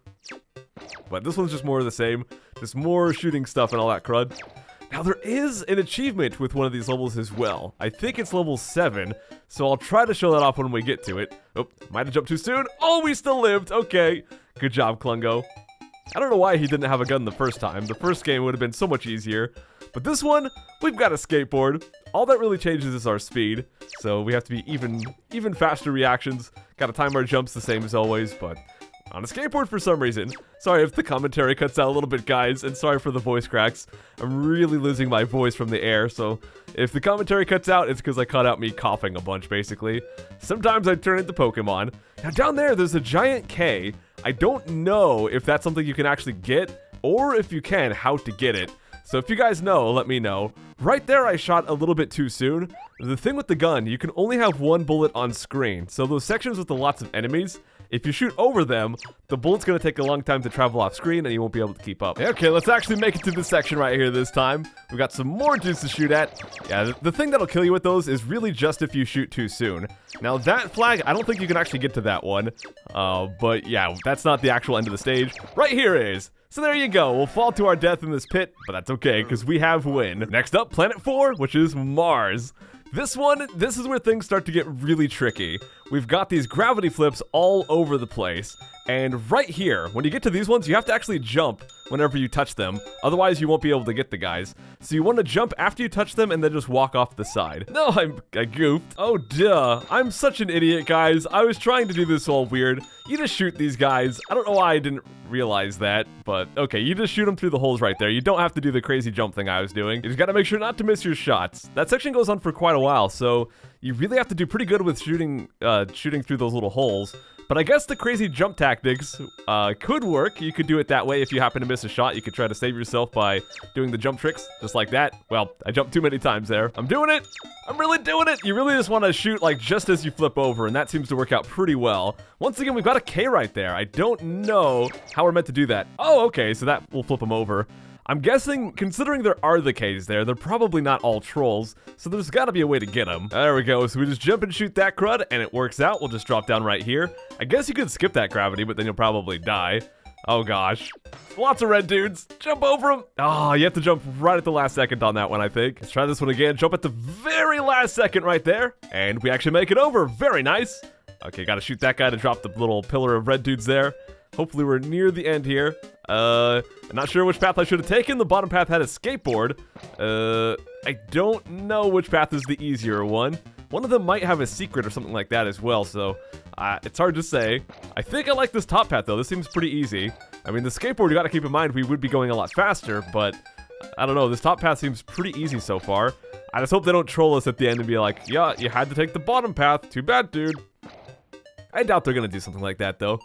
But this one's just more of the same. Just more shooting stuff and all that crud. Now, there is an achievement with one of these levels as well. I think it's level 7, so I'll try to show that off when we get to it. Oh, might have jumped too soon. Oh, we still lived. Okay. Good job, Klungo. I don't know why he didn't have a gun the first time. The first game would have been so much easier. But this one, we've got a skateboard. All that really changes is our speed. So we have to be even faster reactions. Gotta time our jumps the same as always, but on a skateboard for some reason. Sorry if the commentary cuts out a little bit, guys, and sorry for the voice cracks. I'm really losing my voice from the air, so if the commentary cuts out, it's because I cut out me coughing a bunch, basically. Sometimes I turn into Pokemon. Now down there's a giant K. I don't know if that's something you can actually get, or if you can, how to get it. So if you guys know, let me know. Right there, I shot a little bit too soon. The thing with the gun, you can only have 1 bullet on screen. So those sections with the lots of enemies, if you shoot over them, the bullet's going to take a long time to travel off screen and you won't be able to keep up. Okay, let's actually make it to this section right here this time. We've got some more dudes to shoot at. Yeah, the thing that'll kill you with those is really just if you shoot too soon. Now that flag, I don't think you can actually get to that one. But yeah, that's not the actual end of the stage. Right here is. So there you go, we'll fall to our death in this pit, but that's okay, because we have win. Next up, Planet 4, which is Mars. This is where things start to get really tricky. We've got these gravity flips all over the place, and right here, when you get to these ones, you have to actually jump whenever you touch them, otherwise you won't be able to get the guys. So you want to jump after you touch them and then just walk off the side. No, I goofed. Oh, duh. I'm such an idiot, guys. I was trying to do this all weird. You just shoot these guys. I don't know why I didn't realize that, but okay, you just shoot them through the holes right there. You don't have to do the crazy jump thing I was doing. You just gotta make sure not to miss your shots. That section goes on for quite a while, so you really have to do pretty good with shooting through those little holes. But I guess the crazy jump tactics could work. You could do it that way if you happen to miss a shot. You could try to save yourself by doing the jump tricks, just like that. Well, I jumped too many times there. I'm doing it! I'm really doing it! You really just want to shoot like just as you flip over, and that seems to work out pretty well. Once again, we've got a K right there. I don't know how we're meant to do that. Oh, okay, so that will flip them over. I'm guessing, considering there are the Ks there, they're probably not all trolls, so there's gotta be a way to get them. There we go, so we just jump and shoot that crud, and it works out. We'll just drop down right here. I guess you could skip that gravity, but then you'll probably die. Oh gosh. Lots of red dudes. Jump over them. Oh, you have to jump right at the last second on that one, I think. Let's try this one again. Jump at the very last second right there, and we actually make it over. Very nice. Okay, gotta shoot that guy to drop the little pillar of red dudes there. Hopefully we're near the end here. I'm not sure which path I should have taken. The bottom path had a skateboard. I don't know which path is the easier one. One of them might have a secret or something like that as well, so it's hard to say. I think I like this top path, though. This seems pretty easy. I mean, the skateboard, you gotta keep in mind, we would be going a lot faster, but I don't know, this top path seems pretty easy so far. I just hope they don't troll us at the end and be like, yeah, you had to take the bottom path. Too bad, dude. I doubt they're gonna do something like that, though.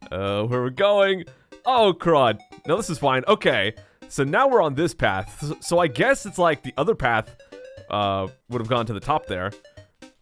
Where we're going? Oh, crud. No, this is fine. Okay, so now we're on this path. So I guess it's like the other path would have gone to the top there.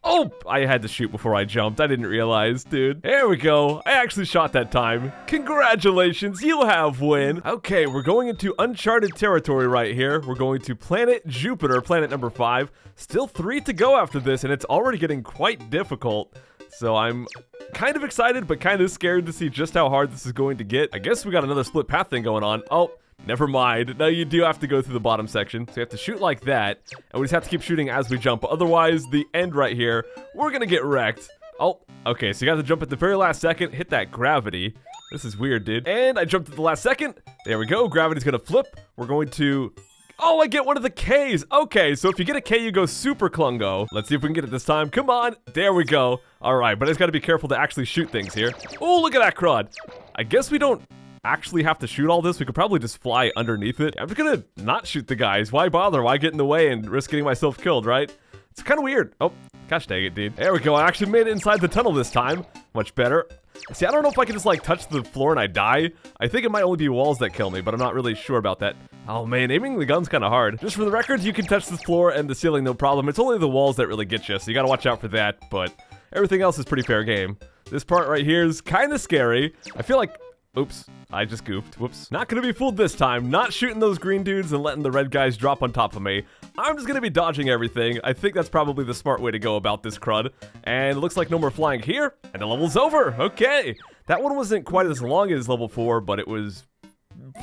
Oh, I had to shoot before I jumped. I didn't realize, dude. There we go. I actually shot that time. Congratulations, you have win. Okay, we're going into uncharted territory right here. We're going to planet Jupiter, planet number 5. Still 3 to go after this, and it's already getting quite difficult. So I'm kind of excited, but kind of scared to see just how hard this is going to get. I guess we got another split path thing going on. Oh, never mind. No, you do have to go through the bottom section. So you have to shoot like that, and we just have to keep shooting as we jump. Otherwise, the end right here, we're gonna get wrecked. Oh, okay, so you got to jump at the very last second, hit that gravity. This is weird, dude. And I jumped at the last second. There we go. Gravity's gonna flip. We're going to... Oh, I get one of the Ks. Okay, so if you get a K, you go super clungo. Let's see if we can get it this time. Come on. There we go. All right, but I just got to be careful to actually shoot things here. Oh, look at that CRUD. I guess we don't actually have to shoot all this. We could probably just fly underneath it. I'm just gonna not shoot the guys. Why bother? Why get in the way and risk getting myself killed, right? It's kind of weird. Oh, gosh dang it, dude. There we go. I actually made it inside the tunnel this time. Much better. See, I don't know if I can just like touch the floor and I die. I think it might only be walls that kill me, but I'm not really sure about that. Oh man, aiming the gun's kind of hard. Just for the record, you can touch the floor and the ceiling, no problem. It's only the walls that really get you, so you gotta watch out for that, but everything else is pretty fair game. This part right here is kind of scary. I feel like... Oops, I just goofed. Whoops. Not gonna be fooled this time. Not shooting those green dudes and letting the red guys drop on top of me. I'm just gonna be dodging everything. I think that's probably the smart way to go about this CRUD. And it looks like no more flying here, and the level's over. Okay. That one wasn't quite as long as level 4, but it was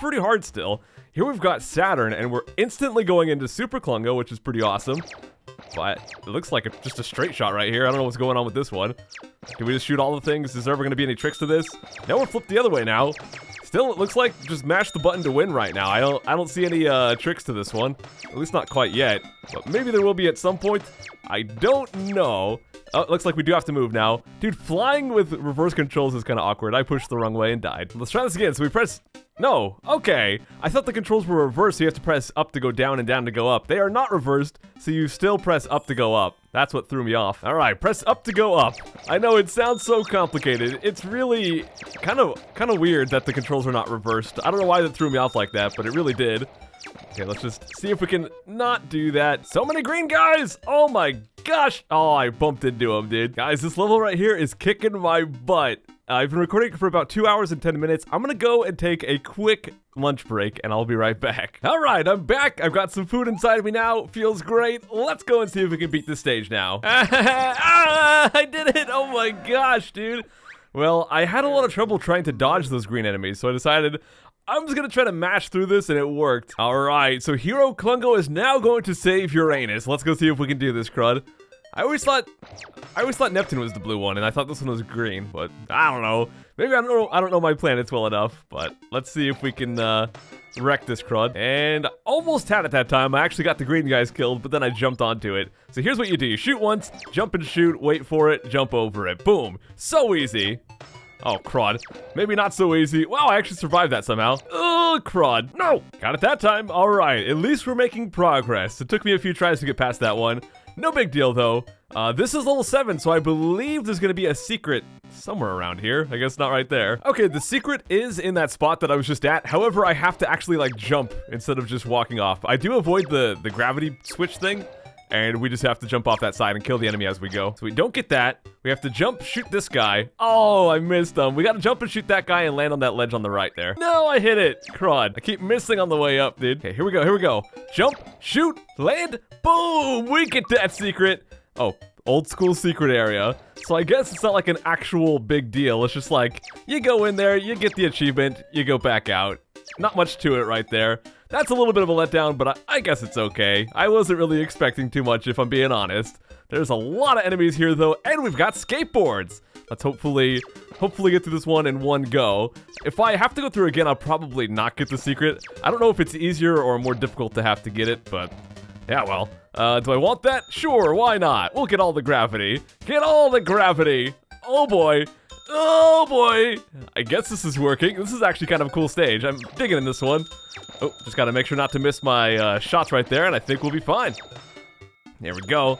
pretty hard still. Here we've got Saturn, and we're instantly going into Super Clungo, which is pretty awesome. But it looks like just a straight shot right here. I don't know what's going on with this one. Can we just shoot all the things? Is there ever going to be any tricks to this? Now we're flipped the other way now. Still, it looks like just mash the button to win right now. I don't see any tricks to this one. At least not quite yet. But maybe there will be at some point. I don't know. Oh, it looks like we do have to move now. Dude, flying with reverse controls is kind of awkward. I pushed the wrong way and died. Let's try this again. So we press... No, okay. I thought the controls were reversed, so you have to press up to go down and down to go up. They are not reversed, so you still press up to go up. That's what threw me off. All right, press up to go up. I know it sounds so complicated. It's really kind of weird that the controls are not reversed. I don't know why that threw me off like that, but it really did. Okay, let's just see if we can not do that. So many green guys! Oh my gosh! Oh, I bumped into him, dude. Guys, this level right here is kicking my butt. I've been recording for about 2 hours and 10 minutes. I'm gonna go and take a quick lunch break, and I'll be right back. All right, I'm back. I've got some food inside of me now. Feels great. Let's go and see if we can beat this stage now. I did it! Oh my gosh, dude. Well, I had a lot of trouble trying to dodge those green enemies, so I decided I'm just gonna try to mash through this, and it worked. All right, so Hero Clungo is now going to save Uranus. Let's go see if we can do this, CRUD. I always thought Neptune was the blue one, and I thought this one was green, but I don't know. Maybe I don't know my planets well enough, but let's see if we can wreck this CRUD. And almost had it that time. I actually got the green guys killed, but then I jumped onto it. So here's what you do. You shoot once, jump and shoot, wait for it, jump over it. Boom. So easy. Oh, CRUD. Maybe not so easy. Wow, I actually survived that somehow. Oh, CRUD. No! Got it that time. All right. At least we're making progress. It took me a few tries to get past that one. No big deal, though. This is level 7, so I believe there's going to be a secret somewhere around here. I guess not right there. Okay, the secret is in that spot that I was just at. However, I have to actually, like, jump instead of just walking off. I do avoid the gravity switch thing, and we just have to jump off that side and kill the enemy as we go. So we don't get that. We have to jump, shoot this guy. Oh, I missed him. We got to jump and shoot that guy and land on that ledge on the right there. No, I hit it. CRUD. I keep missing on the way up, dude. Okay, here we go. Here we go. Jump, shoot, land. Boom. We get that secret. Oh, old school secret area. So I guess it's not like an actual big deal. It's just like, you go in there, you get the achievement, you go back out. Not much to it right there. That's a little bit of a letdown, but I guess it's okay. I wasn't really expecting too much, if I'm being honest. There's a lot of enemies here, though, and we've got skateboards. Let's hopefully get through this one in one go. If I have to go through again, I'll probably not get the secret. I don't know if it's easier or more difficult to have to get it, but yeah, well. Do I want that? Sure, why not? We'll get all the gravity. Get all the gravity. Oh boy. Oh boy! I guess this is working. This is actually kind of a cool stage. I'm digging in this one. Oh, just gotta make sure not to miss my shots right there, and I think we'll be fine. There we go.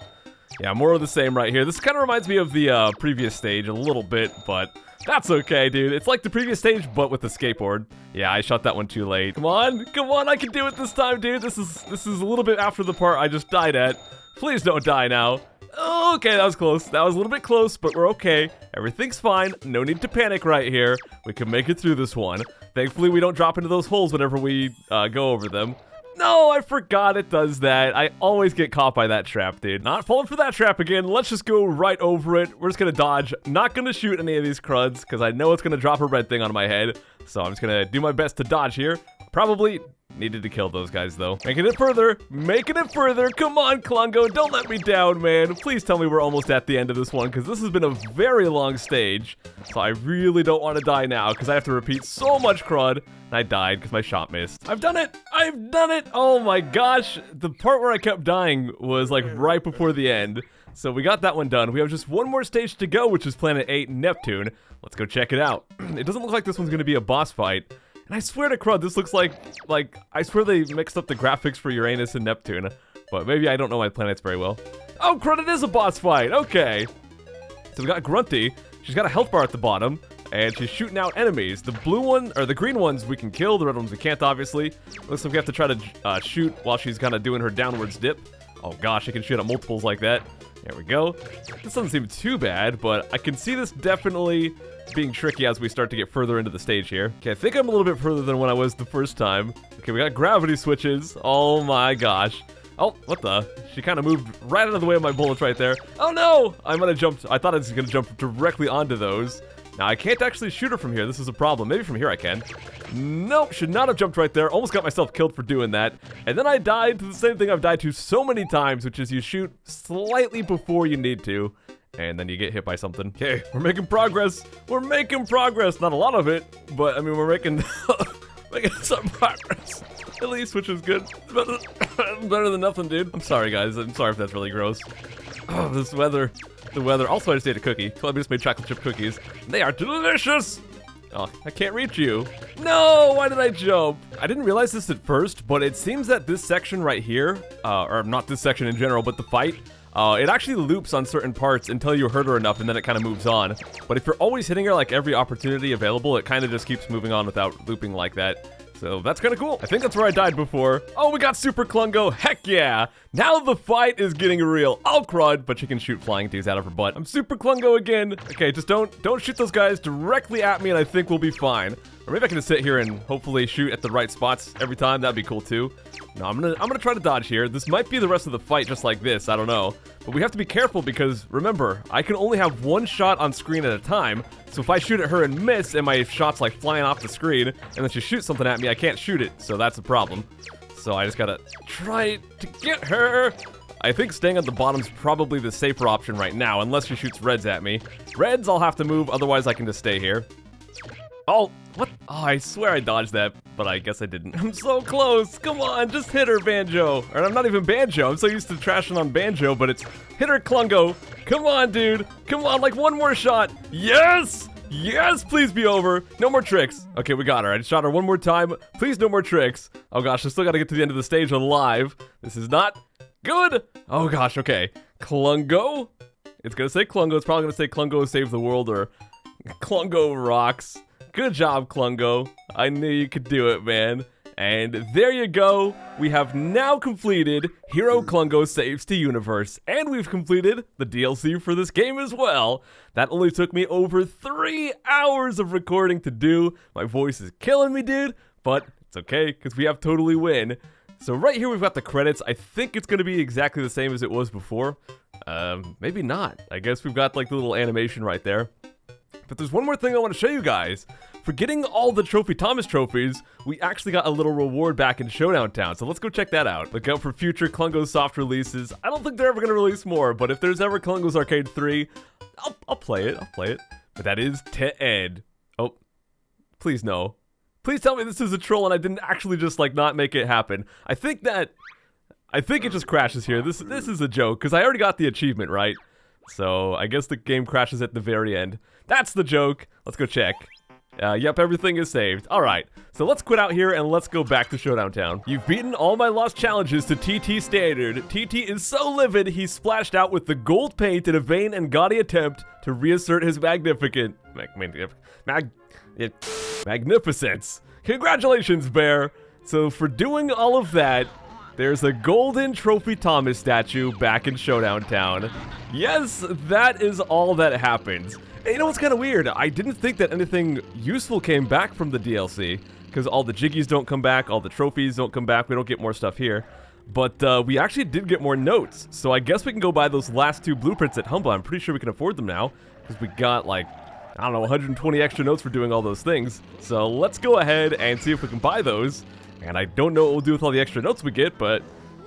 Yeah, more of the same right here. This kind of reminds me of the previous stage a little bit, but that's okay, dude. It's like the previous stage, but with the skateboard. Yeah, I shot that one too late. Come on, I can do it this time, dude. This is a little bit after the part I just died at. Please don't die now. Okay, that was close. That was a little bit close, but we're okay. Everything's fine. No need to panic right here. We can make it through this one. Thankfully, we don't drop into those holes whenever we go over them. No, I forgot it does that. I always get caught by that trap, dude. Not falling for that trap again. Let's just go right over it. We're just gonna dodge. Not gonna shoot any of these CRUDs because I know it's gonna drop a red thing on my head. So I'm just gonna do my best to dodge here. Probably needed to kill those guys though. Making it further. Making it further. Come on, Klungo. Don't let me down, man. Please tell me we're almost at the end of this one because this has been a very long stage. So I really don't want to die now because I have to repeat so much CRUD. And I died because my shot missed. I've done it! I've done it! Oh my gosh. The part where I kept dying was like right before the end. So we got that one done. We have just one more stage to go, which is Planet 8, Neptune. Let's go check it out. It doesn't look like this one's going to be a boss fight. And I swear to CRUD, this looks like, I swear they mixed up the graphics for Uranus and Neptune. But maybe I don't know my planets very well. Oh, CRUD, it is a boss fight! Okay. So we got Grunty. She's got a health bar at the bottom. And she's shooting out enemies. The blue one, or the green ones we can kill, the red ones we can't, obviously. Looks like we have to try to shoot while she's kind of doing her downwards dip. Oh gosh, she can shoot at multiples like that. There we go. This doesn't seem too bad, but I can see this definitely being tricky as we start to get further into the stage here. Okay, I think I'm a little bit further than when I was the first time. Okay, we got gravity switches. Oh my gosh. Oh, what the? She kind of moved right out of the way of my bullets right there. Oh no! I'm gonna jump. I thought I was gonna jump directly onto those. Now, I can't actually shoot her from here. This is a problem. Maybe from here I can. Nope, should not have jumped right there. Almost got myself killed for doing that. And then I died to the same thing I've died to so many times, which is you shoot slightly before you need to, and then you get hit by something. Okay, we're making progress. We're making progress. Not a lot of it, but I mean, we're making, making some progress. At least, which is good. Better than nothing, dude. I'm sorry, guys. I'm sorry if that's really gross. Oh, this weather. The weather. Also, I just ate a cookie. So I just made chocolate chip cookies. They are delicious! Oh, I can't reach you. No! Why did I jump? I didn't realize this at first, but it seems that this section right here, or not this section in general, but the fight, it actually loops on certain parts until you hurt her enough and then it kind of moves on. But if you're always hitting her like every opportunity available, it kind of just keeps moving on without looping like that. So that's kind of cool. I think that's where I died before. Oh, we got Super Klungo. Heck yeah. Now the fight is getting real. I'll CRUD, but she can shoot flying things out of her butt. I'm Super Klungo again. Okay, just don't shoot those guys directly at me and I think we'll be fine. Or maybe I can just sit here and hopefully shoot at the right spots every time. That'd be cool too. No, I'm gonna try to dodge here. This might be the rest of the fight just like this. I don't know. But we have to be careful because, remember, I can only have one shot on screen at a time. So if I shoot at her and miss and my shot's like flying off the screen and then she shoots something at me, I can't shoot it. So that's a problem. So I just gotta try to get her. I think staying at the bottom's probably the safer option right now, unless she shoots reds at me. Reds, I'll have to move, otherwise I can just stay here. Oh, what? Oh, I swear I dodged that, but I guess I didn't. I'm so close. Come on, just hit her, Banjo. Or I'm not even Banjo. I'm so used to trashing on Banjo, but it's hit her, Klungo. Come on, dude. Come on, like one more shot. Yes! Yes, please be over. No more tricks. Okay, we got her. I just shot her one more time. Please, no more tricks. Oh gosh, I still gotta get to the end of the stage alive. This is not good. Oh gosh, okay. Klungo. It's gonna say Klungo. It's probably gonna say Klungo save the world or Klungo rocks. Good job, Klungo. I knew you could do it, man. And there you go. We have now completed Hero Klungo Saves to Universe. And we've completed the DLC for this game as well. That only took me over 3 hours of recording to do. My voice is killing me, dude. But it's okay, because we have Totally Win. So right here we've got the credits. I think it's going to be exactly the same as it was before. Maybe not. I guess we've got like the little animation right there. But there's one more thing I want to show you guys. For getting all the Trophy Thomas trophies, we actually got a little reward back in Showdown Town, so let's go check that out. Look out for future Klungo soft releases. I don't think they're ever going to release more, but if there's ever Klungo's Arcade 3, I'll play it, But that is to end. Oh, please no. Please tell me this is a troll and I didn't actually just like not make it happen. I think it just crashes here. This is a joke, because I already got the achievement, right? So I guess the game crashes at the very end. That's the joke. Let's go check. Yep, everything is saved. Alright, so let's quit out here and let's go back to Showdown Town. You've beaten all my lost challenges to TT standard. TT is so livid, he splashed out with the gold paint in a vain and gaudy attempt to reassert his magnificence. Congratulations, Bear. So for doing all of that, there's a golden Trophy Thomas statue back in Showdown Town. Yes, that is all that happens. And you know what's kind of weird? I didn't think that anything useful came back from the DLC, because all the Jiggies don't come back, all the trophies don't come back, we don't get more stuff here. But we actually did get more notes, so I guess we can go buy those last 2 blueprints at Humble. I'm pretty sure we can afford them now, because we got like, I don't know, 120 extra notes for doing all those things. So let's go ahead and see if we can buy those. And I don't know what we'll do with all the extra notes we get, but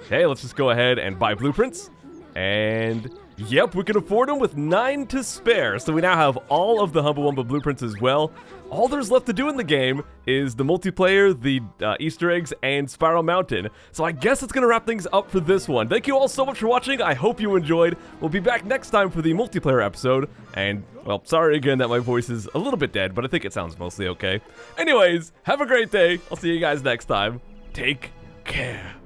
hey, let's just go ahead and buy blueprints. And yep, we can afford them with 9 to spare. So we now have all of the Humble Wumba blueprints as well. All there's left to do in the game is the multiplayer, the Easter eggs, and Spiral Mountain. So I guess it's going to wrap things up for this one. Thank you all so much for watching. I hope you enjoyed. We'll be back next time for the multiplayer episode. And, well, sorry again that my voice is a little bit dead, but I think it sounds mostly okay. Anyways, have a great day. I'll see you guys next time. Take care.